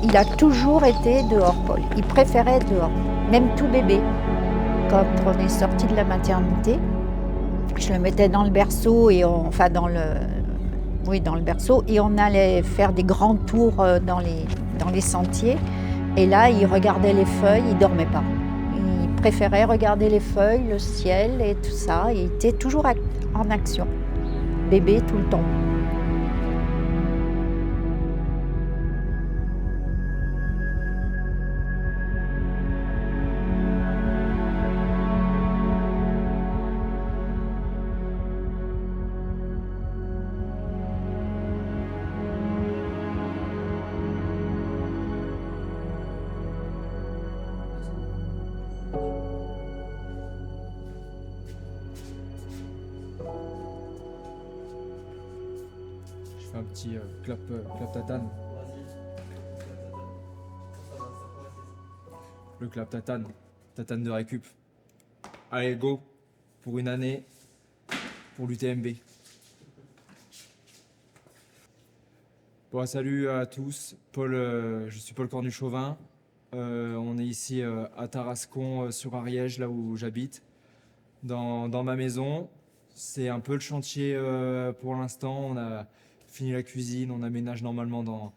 Il a toujours été dehors, Paul. Il préférait être dehors, même tout bébé. Quand on est sorti de la maternité, je le mettais dans le berceau, dans le berceau, et on allait faire des grands tours dans les sentiers. Et là, il regardait les feuilles, il ne dormait pas. Il préférait regarder les feuilles, le ciel et tout ça. Il était toujours en action. Bébé tout le temps. Je fais un petit clap tatane. Le clap tatane de récup. Allez, go, pour une année, pour l'UTMB. Bon, salut à tous, je suis Paul Cornu-Chauvin. On est ici à Tarascon sur Ariège, là où j'habite, dans ma maison. C'est un peu le chantier pour l'instant. On a fini la cuisine, on aménage normalement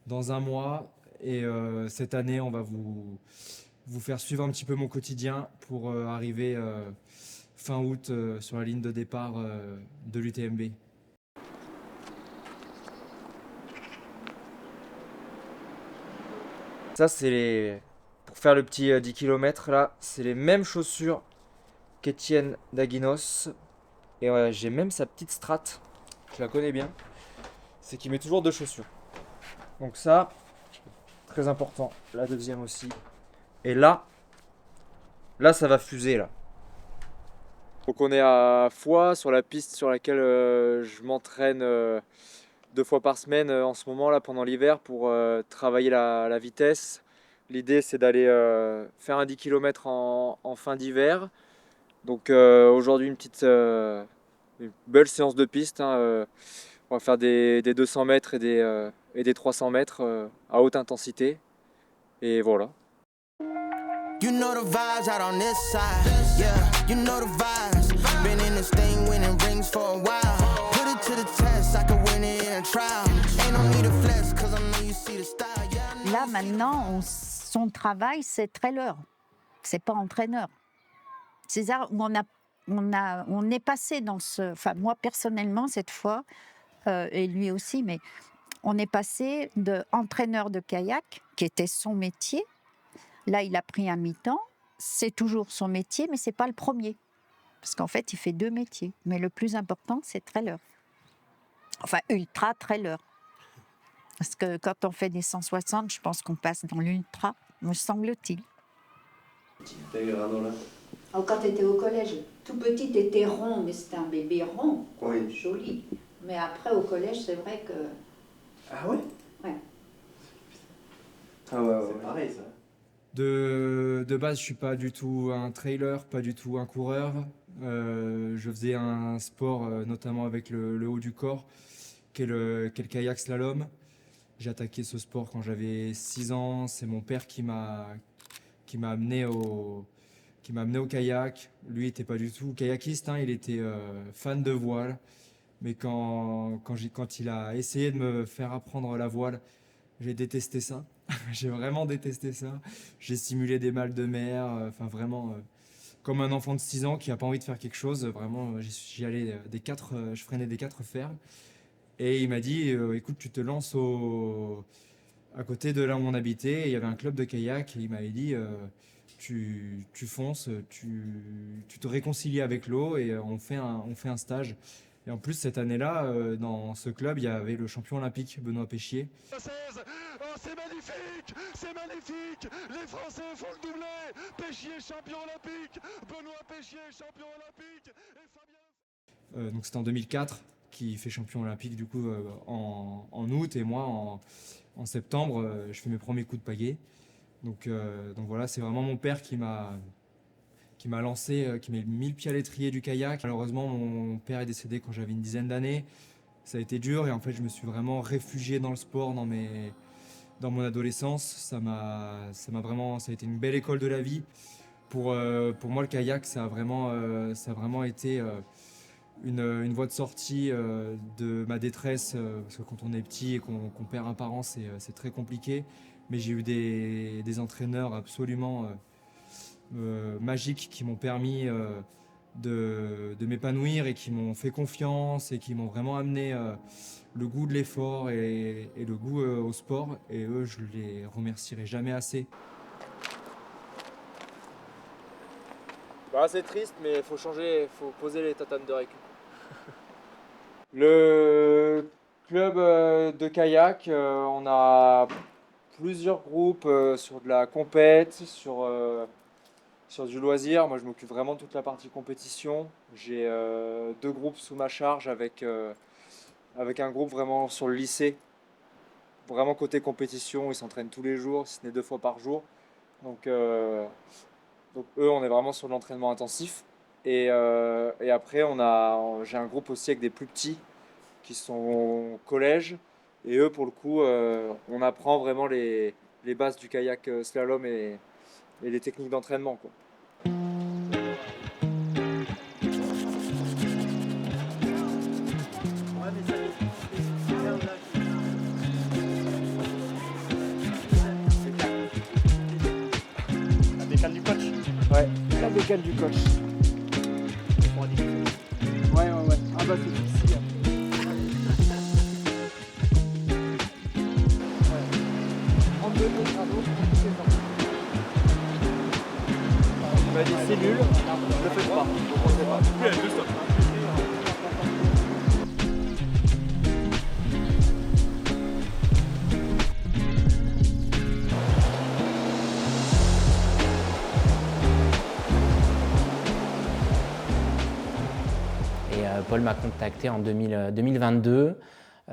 dans un mois. Et cette année, on va vous faire suivre un petit peu mon quotidien pour arriver fin août sur la ligne de départ de l'UTMB. Ça, pour faire le petit 10 km là, c'est les mêmes chaussures qu'Étienne Daguinos. Et ouais, j'ai même sa petite strate, je la connais bien. C'est qu'il met toujours deux chaussures. Donc ça, très important. La deuxième aussi. Et là ça va fuser là. Donc on est à Foix, sur la piste sur laquelle je m'entraîne 2 fois par semaine en ce moment là pendant l'hiver pour travailler la vitesse. L'idée c'est d'aller faire un 10 km en fin d'hiver. Donc aujourd'hui une belle séance de piste. On va faire des 200 mètres et des 300 mètres à haute intensité. Et voilà. You know the vibes out on this side, yeah, you know the vibes. Been in this thing winning rings for a while. Put it to the test, I can win it in a trial. Ain't no need to flex, cause I know you see the style, yeah. Là, maintenant, son travail, c'est trailer. C'est pas entraîneur. César, on est passé dans ce... Enfin, moi, personnellement, cette fois, et lui aussi, mais on est passé d'entraîneur de kayak, qui était son métier. Là, il a pris un mi-temps. C'est toujours son métier, mais c'est pas le premier. Parce qu'en fait, il fait 2 métiers. Mais le plus important, c'est trailer. Enfin, ultra trailer. Parce que quand on fait des 160, je pense qu'on passe dans l'ultra, me semble-t-il. T'as eu un là. Oh, quand tu étais au collège, tout petit, tu étais rond, mais c'était un bébé rond, Oui. joli. Mais après, au collège, c'est vrai que... Ah ouais? Ouais. Ah ouais, c'est pareil ça. De base, je suis pas du tout un trailer, pas du tout un coureur. Je faisais un sport, notamment avec le haut du corps, qui est le kayak slalom. J'ai attaqué ce sport quand j'avais 6 ans. C'est mon père qui m'a amené au kayak. Lui était pas du tout kayakiste, hein, il était fan de voile. Mais quand il a essayé de me faire apprendre la voile, j'ai détesté ça. J'ai vraiment détesté ça. J'ai simulé des mal de mer, enfin vraiment comme un enfant de 6 ans qui a pas envie de faire quelque chose. Vraiment, j'y allais je freinais des 4 fers. Et il m'a dit, écoute, tu te lances à côté de là où on habitait. Et il y avait un club de kayak et il m'avait dit, tu fonces, tu te réconcilies avec l'eau et on fait un stage. Et en plus, cette année-là, dans ce club, il y avait le champion olympique, Benoît Péchier. Oh, c'est magnifique, c'est magnifique. Les Français font le doublé. Péchier champion olympique, Benoît Péchier champion olympique. Et Fabien... Donc c'était en 2004 qui fait champion olympique du coup en août et moi en septembre, je fais mes premiers coups de pagaie. Donc voilà, c'est vraiment mon père qui m'a lancé, qui m'a mis le pied à l'étrier du kayak. Malheureusement, mon père est décédé quand j'avais une dizaine d'années. Ça a été dur et en fait, je me suis vraiment réfugié dans le sport, dans dans mon adolescence. Ça a été une belle école de la vie. Pour moi, le kayak, ça a vraiment été une voie de sortie de ma détresse, parce que quand on est petit et qu'on perd un parent, c'est très compliqué. Mais j'ai eu des entraîneurs absolument magiques qui m'ont permis de m'épanouir et qui m'ont fait confiance et qui m'ont vraiment amené le goût de l'effort et le goût au sport. Et eux, je les remercierai jamais assez. Bah, c'est triste, mais il faut changer, il faut poser les tatanes de récup. Le club de kayak, on a plusieurs groupes sur de la compète, sur du loisir. Moi, je m'occupe vraiment de toute la partie compétition. J'ai 2 groupes sous ma charge avec un groupe vraiment sur le lycée. Vraiment côté compétition, ils s'entraînent tous les jours, si ce n'est 2 fois par jour. Donc eux, on est vraiment sur l'entraînement intensif. Et après, j'ai un groupe aussi avec des plus petits qui sont au collège. Et eux, pour le coup, on apprend vraiment les bases du kayak slalom et les techniques d'entraînement, quoi. La bécane du coach. Ouais, la bécane du coach. Ouais. Ah bah c'est difficile. Il m'a dit c'est nul, ne le faites pas. Donc on sait pas. Paul m'a contacté en 2022.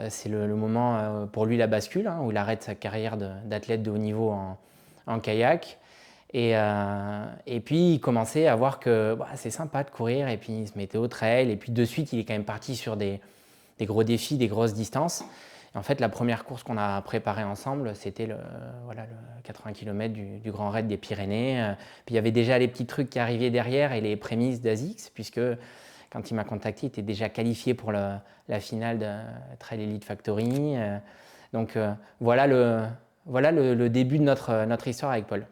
C'est le moment pour lui la bascule, où il arrête sa carrière d'athlète de haut niveau en kayak. Et puis il commençait à voir que c'est sympa de courir, et puis il se mettait au trail. Et puis de suite, il est quand même parti sur des gros défis, des grosses distances. Et en fait, la première course qu'on a préparée ensemble, c'était le 80 km du Grand Raid des Pyrénées. Puis il y avait déjà les petits trucs qui arrivaient derrière et les prémices d'ASICS, puisque quand il m'a contacté, il était déjà qualifié pour la finale de Trail Elite Factory. Donc voilà le début de notre histoire avec Paul.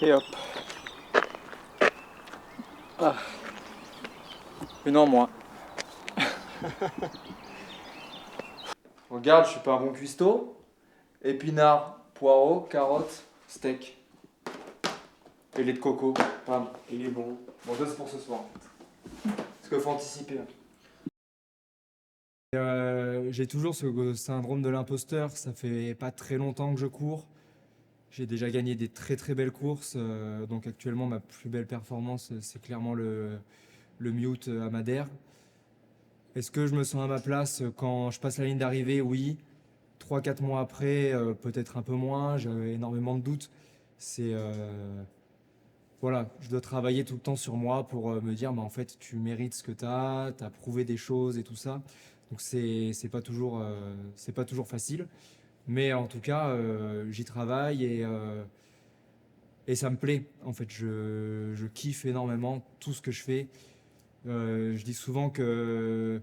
Et hop. Ah. Une en moins. Regarde, je suis pas un bon cuistot. Épinards, poireaux, carottes, steak. Et lait de coco. Pardon. Il est bon. Bon, ça c'est pour ce soir. Parce qu'il faut anticiper. J'ai toujours ce syndrome de l'imposteur. Ça fait pas très longtemps que je cours. J'ai déjà gagné des très très belles courses. Donc actuellement, ma plus belle performance, c'est clairement le Mute à Madère. Est-ce que je me sens à ma place quand je passe la ligne d'arrivée? Oui. 3-4 mois après, peut-être un peu moins. J'ai énormément de doutes. Voilà, je dois travailler tout le temps sur moi pour me dire, en fait, tu mérites ce que tu as prouvé des choses et tout ça. Donc c'est pas toujours facile. Mais en tout cas, j'y travaille et ça me plaît. En fait, je kiffe énormément tout ce que je fais. Je dis souvent que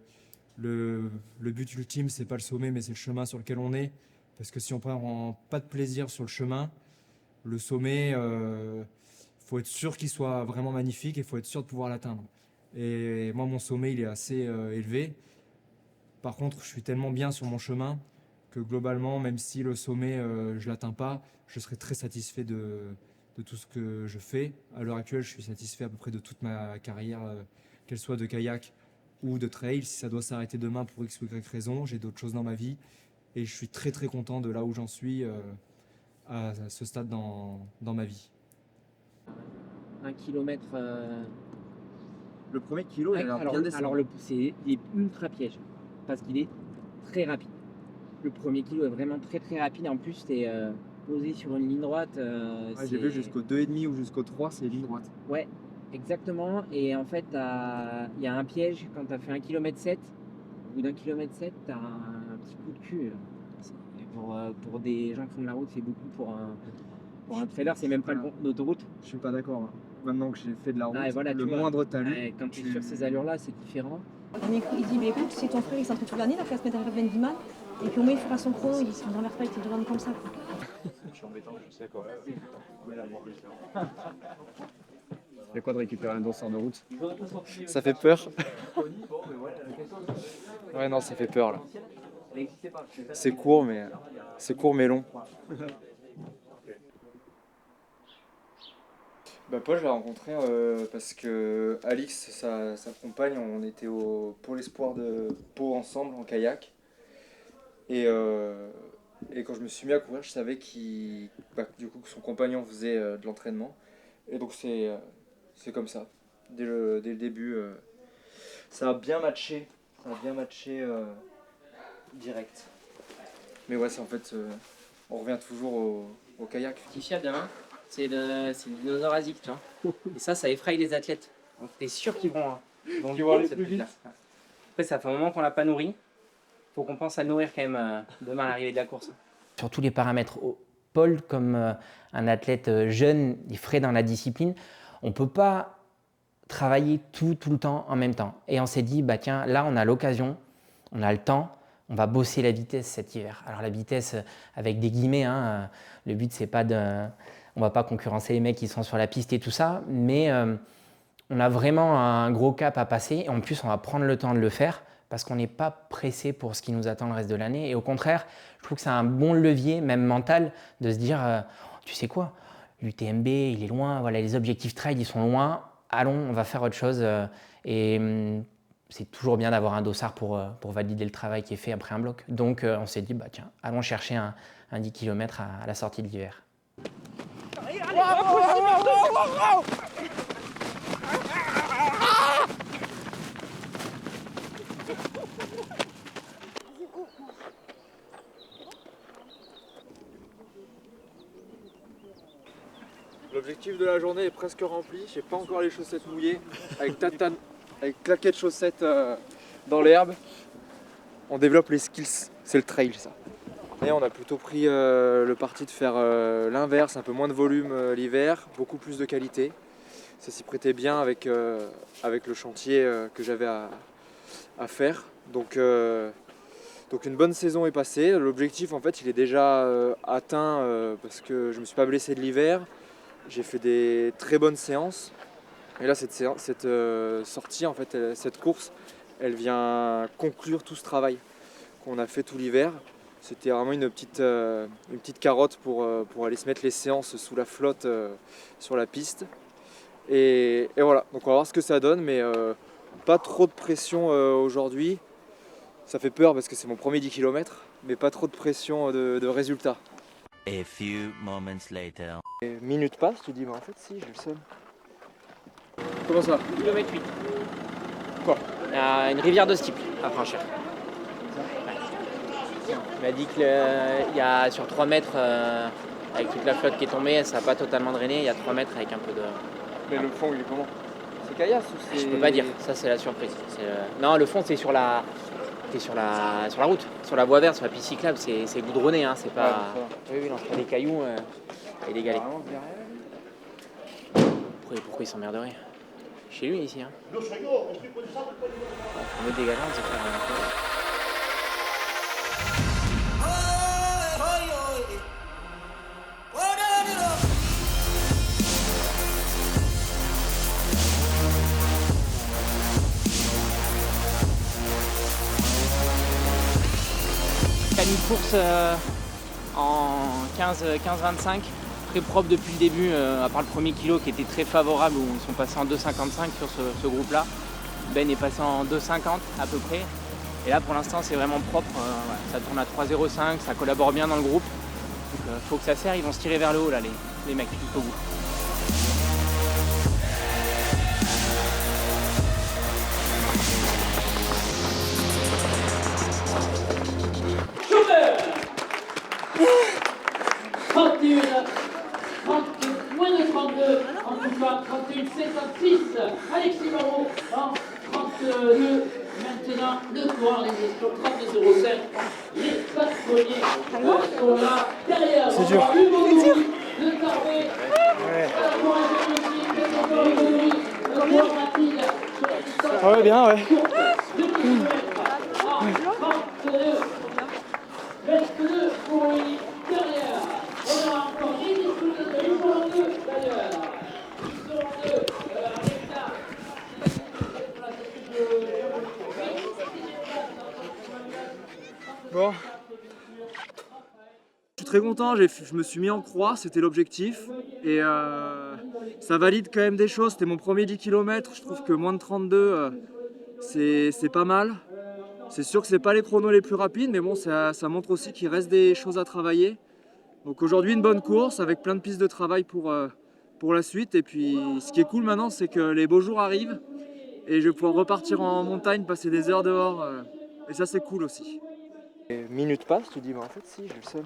le but ultime, c'est pas le sommet, mais c'est le chemin sur lequel on est. Parce que si on prend pas de plaisir sur le chemin, le sommet, faut être sûr qu'il soit vraiment magnifique et il faut être sûr de pouvoir l'atteindre. Et moi, mon sommet, il est assez élevé. Par contre, je suis tellement bien sur mon chemin que globalement, même si le sommet, je l'atteins pas, je serai très satisfait de tout ce que je fais. À l'heure actuelle, je suis satisfait à peu près de toute ma carrière, qu'elle soit de kayak ou de trail. Si ça doit s'arrêter demain pour X ou Y raison, j'ai d'autres choses dans ma vie. Et je suis très très content de là où j'en suis à ce stade dans ma vie. 1 kilomètre. Le premier kilo, il a l'air bien descendu. Il est ultra piège parce qu'il est très rapide. Le premier kilo est vraiment très très rapide. En plus, tu es posé sur une ligne droite. J'ai vu jusqu'au 2,5 ou jusqu'au 3, c'est ligne droite. Ouais, exactement. Et en fait, il y a un piège quand tu as fait 1 km 7. Au bout d'1 km 7, tu as un petit coup de cul. Pour des gens qui font de la route, c'est beaucoup. Pour un trailer, c'est même pas le bon d'autoroute. Je suis pas d'accord. Maintenant que j'ai fait de la route, Ah, et voilà, le tu vois. moindre talus. Ouais, quand tu es sur ces allures-là, c'est différent. Il dit, mais écoute, c'est ton frère, il s'entraîne toute l'année, il a fait la semaine dernière 20 man. Et puis au moins il fera son chrono, il ne renverse pas, il te demande comme ça. Quoi. Je suis embêtant, je sais quoi. C'est quoi de récupérer un danseur de route? Ça fait peur. Ouais, non, ça fait peur là. C'est court, mais long. Bah, Paul, je l'ai rencontré parce que Alix, sa compagne, on était au Pôle Espoir de Pau ensemble en kayak. Et quand je me suis mis à courir, je savais du coup, que son compagnon faisait de l'entraînement. Et donc c'est comme ça. Dès le début, ça a bien matché. Direct. Mais ouais, c'est en fait, on revient toujours au kayak. Petit fiat demain, c'est le dinosaure asique, tu vois. Et ça effraie les athlètes. Donc t'es sûr qu'ils vont aller plus vite. Après, ça fait un moment qu'on l'a pas nourri. Faut qu'on pense à le nourrir quand même demain à l'arrivée de la course. Sur tous les paramètres, Paul, comme un athlète jeune et frais dans la discipline, on peut pas travailler tout le temps en même temps. Et on s'est dit, bah tiens, là on a l'occasion, on a le temps, on va bosser la vitesse cet hiver. Alors la vitesse avec des guillemets, hein, le but c'est pas on va pas concurrencer les mecs qui sont sur la piste et tout ça, mais on a vraiment un gros cap à passer et en plus on va prendre le temps de le faire parce qu'on n'est pas pressé pour ce qui nous attend le reste de l'année. Et au contraire, je trouve que c'est un bon levier, même mental, de se dire, tu sais quoi, l'UTMB, il est loin, voilà, les objectifs trail, ils sont loin, allons, on va faire autre chose. Et c'est toujours bien d'avoir un dossard pour valider le travail qui est fait après un bloc. Donc on s'est dit, bah, tiens, allons chercher un 10 km à la sortie de l'hiver. L'objectif de la journée est presque rempli. J'ai pas encore les chaussettes mouillées. Avec claquettes chaussettes dans l'herbe. On développe les skills. C'est le trail, ça. Et on a plutôt pris le parti de faire l'inverse, un peu moins de volume l'hiver, beaucoup plus de qualité. Ça s'y prêtait bien avec le chantier que j'avais à faire. Donc une bonne saison est passée. L'objectif en fait il est déjà atteint parce que je ne me suis pas blessé de l'hiver. J'ai fait des très bonnes séances. Et là cette sortie, en fait, cette course, elle vient conclure tout ce travail qu'on a fait tout l'hiver. C'était vraiment une petite carotte pour aller se mettre les séances sous la flotte sur la piste. Et voilà, donc on va voir ce que ça donne, mais pas trop de pression aujourd'hui. Ça fait peur parce que c'est mon premier 10 km, mais pas trop de pression de résultat. A few moments later. Et minutes passent, tu dis, bah en fait si, j'ai le seum. Comment ça? Kilomètre 8. Quoi? Il y a une rivière de Stiple à franchir. Il m'a dit qu'il y a sur 3 mètres, avec toute la flotte qui est tombée, ça n'a pas totalement drainé, il y a 3 mètres avec un peu de... Mais le fond il est comment? C'est caillasse ou c'est... Je peux pas dire, ça c'est la surprise. Non, le fond c'est sur la route, sur la voie verte, sur la piste cyclable, c'est goudronné, hein, c'est pas... Ouais, oui, entre des cailloux et des galets. Pourquoi il s'emmerderait? Chez lui ici, hein. On met des galets, c'est faire... Une course en 15-25, très propre depuis le début, à part le premier kilo qui était très favorable où ils sont passés en 2,55 sur ce groupe-là. Ben est passé en 2,50 à peu près. Et là pour l'instant c'est vraiment propre, ça tourne à 3,05, ça collabore bien dans le groupe. Donc faut que ça serre, ils vont se tirer vers le haut là les mecs jusqu'au bout. Moins de 32, en tout cas 31,56, Alexis Moreau en 32, Maintenant, le coureur, les éditions 32,05. Les 4 premiers sont là. Derrière, C'est dur. le Corvée. Le coureur de Lucie, le coureur Mathilde. Ah ouais, bien, ouais. 22 pour lui. Derrière, on aura encore les discussions. Ils seront deux d'ailleurs. Ils seront deux avec ça. Bon. Je suis très content, je me suis mis en croix, c'était l'objectif. Et ça valide quand même des choses. C'était mon premier 10 km. Je trouve que moins de 32, c'est pas mal. C'est sûr que c'est pas les chronos les plus rapides, mais bon, ça montre aussi qu'il reste des choses à travailler. Donc aujourd'hui, une bonne course avec plein de pistes de travail pour la suite. Et puis, ce qui est cool maintenant, c'est que les beaux jours arrivent et je vais pouvoir repartir en montagne, passer des heures dehors. Et ça, c'est cool aussi. Et minutes passent, tu dis, bah en fait, si, j'ai le seum.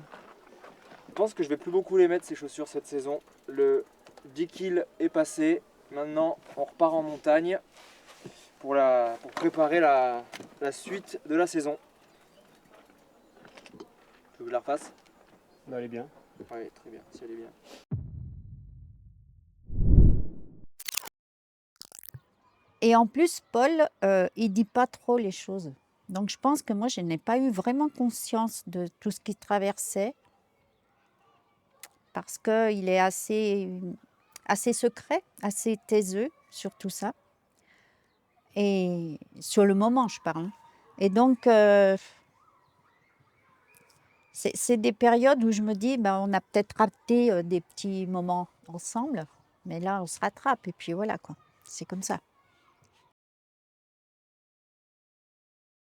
Je pense que je vais plus beaucoup les mettre ces chaussures cette saison. Le 10 kg est passé. Maintenant, on repart en montagne pour préparer la suite de la saison. Tu veux que je la refasse? Bah, elle est bien. Oui, très bien, si elle est bien. Et en plus, Paul, il dit pas trop les choses. Donc je pense que moi, je n'ai pas eu vraiment conscience de tout ce qu'il traversait parce qu'il est assez secret, assez taiseux sur tout ça. Et sur le moment, je parle. Et donc, c'est des périodes où je me dis, ben, on a peut-être raté des petits moments ensemble, mais là, on se rattrape et puis voilà, quoi. C'est comme ça.